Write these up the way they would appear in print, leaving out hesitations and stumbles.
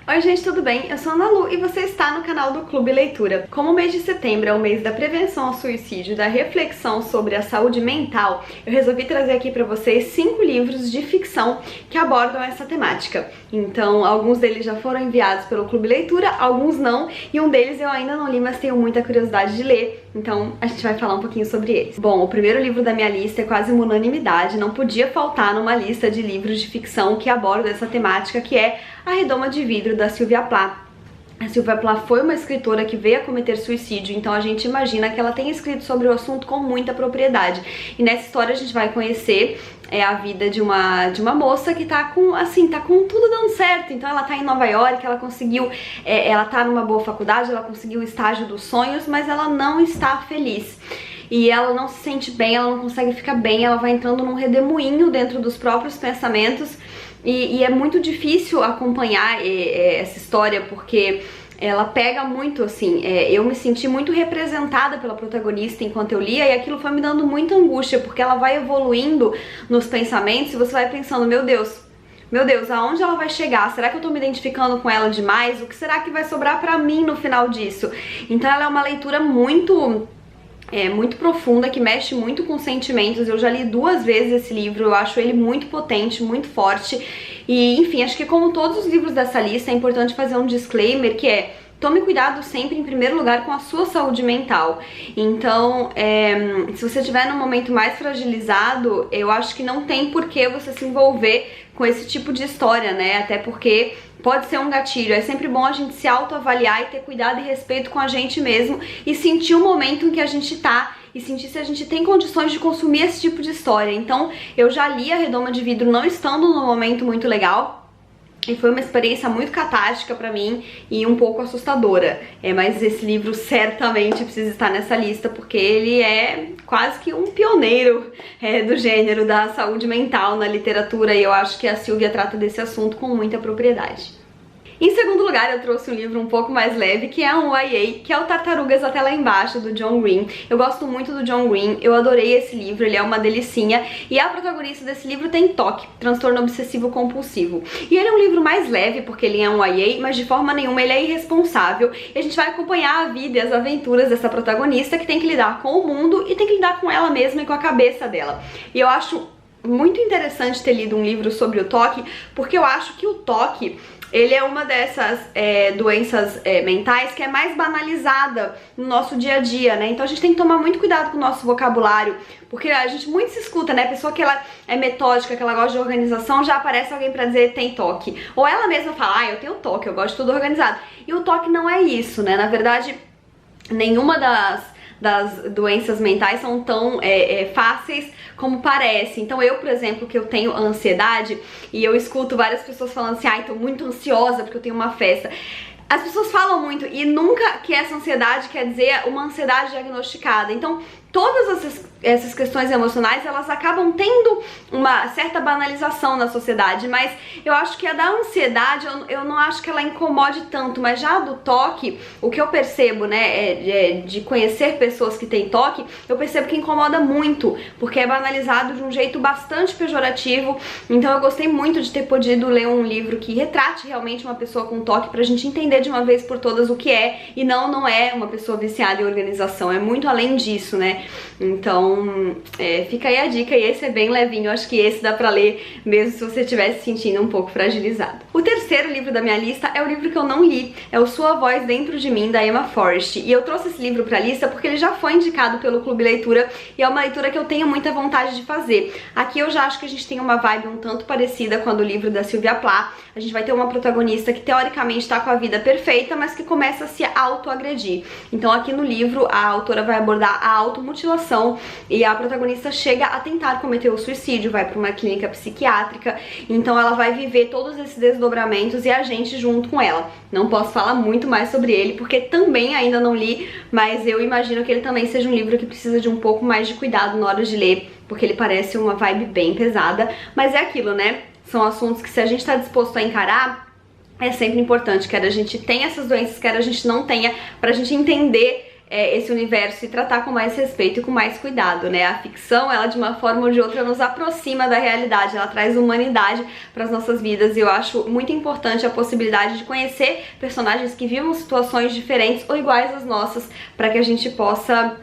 Oi gente, tudo bem? Eu sou a Ana Lu e você está no canal do Clube Leitura. Como o mês de setembro é o mês da prevenção ao suicídio, da reflexão sobre a saúde mental, eu resolvi trazer aqui pra vocês 5 livros de ficção que abordam essa temática. Então, alguns deles já foram enviados pelo Clube Leitura, alguns não, e um deles eu ainda não li, mas tenho muita curiosidade de ler, então a gente vai falar um pouquinho sobre eles. Bom, o primeiro livro da minha lista é quase uma unanimidade, não podia faltar numa lista de livros de ficção que abordam essa temática, que é A Redoma de Vidro, da Sylvia Plath. A Sylvia Plath foi uma escritora que veio a cometer suicídio, então a gente imagina que ela tenha escrito sobre o assunto com muita propriedade. E nessa história a gente vai conhecer a vida de uma moça que tá com tudo dando certo. Então ela tá em Nova York, ela conseguiu, ela tá numa boa faculdade, ela conseguiu o estágio dos sonhos, mas ela não está feliz. E ela não se sente bem, ela não consegue ficar bem, ela vai entrando num redemoinho dentro dos próprios pensamentos. E é muito difícil acompanhar essa história, porque ela pega muito, assim, eu me senti muito representada pela protagonista enquanto eu lia, e aquilo foi me dando muita angústia, porque ela vai evoluindo nos pensamentos e você vai pensando, meu Deus, aonde ela vai chegar? Será que eu tô me identificando com ela demais? O que será que vai sobrar pra mim no final disso? Então ela é uma leitura muito profunda, que mexe muito com sentimentos. Eu já li 2 vezes esse livro, eu acho ele muito potente, muito forte. E, enfim, acho que como todos os livros dessa lista, é importante fazer um disclaimer, que é: tome cuidado sempre, em primeiro lugar, com a sua saúde mental. Então, se você estiver num momento mais fragilizado, eu acho que não tem por que você se envolver com esse tipo de história, né? Até porque pode ser um gatilho. É sempre bom a gente se autoavaliar e ter cuidado e respeito com a gente mesmo e sentir o momento em que a gente tá e sentir se a gente tem condições de consumir esse tipo de história. Então, eu já li A Redoma de Vidro não estando num momento muito legal, e foi uma experiência muito catártica pra mim e um pouco assustadora. Mas esse livro certamente precisa estar nessa lista, porque ele é quase que um pioneiro do gênero da saúde mental na literatura, e eu acho que a Sylvia trata desse assunto com muita propriedade. Em segundo lugar, eu trouxe um livro um pouco mais leve, que é um YA, que é o Tartarugas Até Lá Embaixo, do John Green. Eu gosto muito do John Green, eu adorei esse livro, ele é uma delicinha, e a protagonista desse livro tem TOC, transtorno obsessivo compulsivo. E ele é um livro mais leve, porque ele é um YA, mas de forma nenhuma ele é irresponsável, e a gente vai acompanhar a vida e as aventuras dessa protagonista, que tem que lidar com o mundo e tem que lidar com ela mesma e com a cabeça dela. E eu acho muito interessante ter lido um livro sobre o TOC, porque eu acho que o TOC, ele é uma dessas doenças mentais que é mais banalizada no nosso dia a dia, né? Então a gente tem que tomar muito cuidado com o nosso vocabulário, porque a gente muito se escuta, né? A pessoa que ela é metódica, que ela gosta de organização, já aparece alguém pra dizer tem TOC. Ou ela mesma fala, eu tenho TOC, eu gosto de tudo organizado. E o TOC não é isso, né? Na verdade, nenhuma das doenças mentais são tão fáceis como parece. Então eu, por exemplo, que eu tenho ansiedade, e eu escuto várias pessoas falando assim, ai, tô muito ansiosa porque eu tenho uma festa. As pessoas falam muito e nunca que essa ansiedade quer dizer uma ansiedade diagnosticada. Então todas essas questões emocionais, elas acabam tendo uma certa banalização na sociedade, mas eu acho que a da ansiedade, eu não acho que ela incomode tanto, mas já a do TOC, o que eu percebo, né, de conhecer pessoas que têm TOC, eu percebo que incomoda muito, porque é banalizado de um jeito bastante pejorativo. Então eu gostei muito de ter podido ler um livro que retrate realmente uma pessoa com TOC, pra gente entender de uma vez por todas o que é, e não é uma pessoa viciada em organização, é muito além disso, né? Então, fica aí a dica, e esse é bem levinho, eu acho que esse dá pra ler mesmo se você estiver se sentindo um pouco fragilizado. O terceiro livro da minha lista é o livro que eu não li, é o Sua Voz Dentro de Mim, da Emma Forrest, e eu trouxe esse livro pra lista porque ele já foi indicado pelo Clube Leitura, e é uma leitura que eu tenho muita vontade de fazer. Aqui eu já acho que a gente tem uma vibe um tanto parecida com a do livro da Sylvia Plath. A gente vai ter uma protagonista que teoricamente tá com a vida perfeita, mas que começa a se autoagredir. Então aqui no livro a autora vai abordar a automutilação, e a protagonista chega a tentar cometer o suicídio, vai pra uma clínica psiquiátrica, então ela vai viver todos esses desdobramentos e a gente junto com ela. Não posso falar muito mais sobre ele, porque também ainda não li, mas eu imagino que ele também seja um livro que precisa de um pouco mais de cuidado na hora de ler, porque ele parece uma vibe bem pesada, mas é aquilo, né? São assuntos que, se a gente tá disposto a encarar, é sempre importante, quer a gente tenha essas doenças, quer a gente não tenha, pra gente entender esse universo e tratar com mais respeito e com mais cuidado, né? A ficção, ela de uma forma ou de outra nos aproxima da realidade, ela traz humanidade para as nossas vidas, e eu acho muito importante a possibilidade de conhecer personagens que vivam situações diferentes ou iguais às nossas, para que a gente possa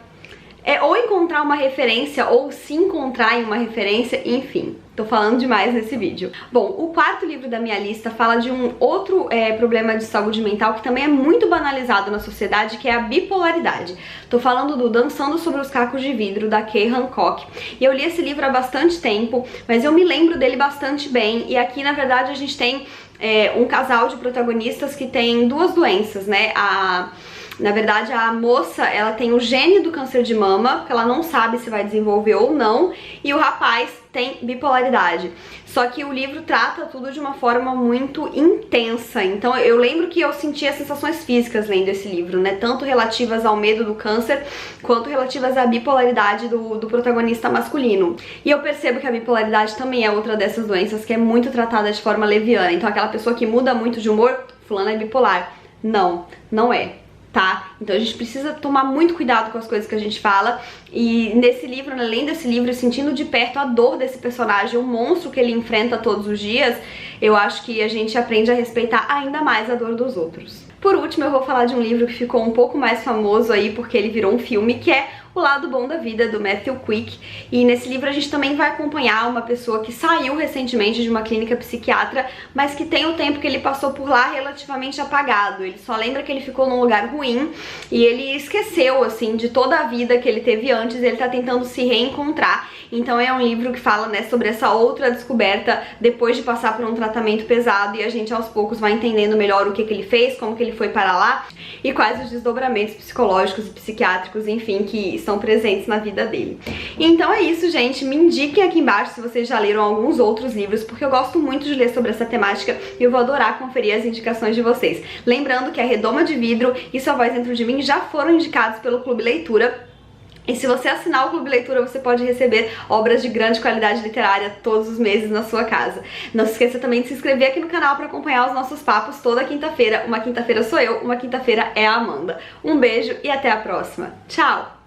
ou encontrar uma referência ou se encontrar em uma referência, enfim. Tô falando demais nesse vídeo. Bom, o quarto livro da minha lista fala de um outro problema de saúde mental que também é muito banalizado na sociedade, que é a bipolaridade. Tô falando do Dançando sobre os Cacos de Vidro, da Kay Hancock. E eu li esse livro há bastante tempo, mas eu me lembro dele bastante bem. E aqui, na verdade, a gente tem um casal de protagonistas que tem duas doenças, né? Na verdade, a moça, ela tem o gene do câncer de mama, que ela não sabe se vai desenvolver ou não, e o rapaz tem bipolaridade. Só que o livro trata tudo de uma forma muito intensa. Então eu lembro que eu sentia sensações físicas lendo esse livro, né? Tanto relativas ao medo do câncer, quanto relativas à bipolaridade do protagonista masculino. E eu percebo que a bipolaridade também é outra dessas doenças que é muito tratada de forma leviana. Então aquela pessoa que muda muito de humor, fulano é bipolar. Não, não é. Tá? Então a gente precisa tomar muito cuidado com as coisas que a gente fala, e nesse livro, além desse livro, sentindo de perto a dor desse personagem, o monstro que ele enfrenta todos os dias, eu acho que a gente aprende a respeitar ainda mais a dor dos outros. Por último, eu vou falar de um livro que ficou um pouco mais famoso aí, porque ele virou um filme, que é O Lado Bom da Vida, do Matthew Quick. E nesse livro a gente também vai acompanhar uma pessoa que saiu recentemente de uma clínica psiquiatra, mas que tem o tempo que ele passou por lá relativamente apagado. Ele só lembra que ele ficou num lugar ruim e ele esqueceu, assim, de toda a vida que ele teve antes, e ele tá tentando se reencontrar. Então é um livro que fala, né, sobre essa outra descoberta depois de passar por um tratamento pesado, e a gente aos poucos vai entendendo melhor o que ele fez, como que ele foi para lá e quais os desdobramentos psicológicos e psiquiátricos, enfim, que estão presentes na vida dele. E então é isso, gente. Me indiquem aqui embaixo se vocês já leram alguns outros livros, porque eu gosto muito de ler sobre essa temática e eu vou adorar conferir as indicações de vocês. Lembrando que a Redoma de Vidro e Sua Voz Dentro de Mim já foram indicados pelo Clube Leitura. E se você assinar o Clube Leitura, você pode receber obras de grande qualidade literária todos os meses na sua casa. Não se esqueça também de se inscrever aqui no canal para acompanhar os nossos papos toda quinta-feira. Uma quinta-feira sou eu, uma quinta-feira é a Amanda. Um beijo e até a próxima. Tchau!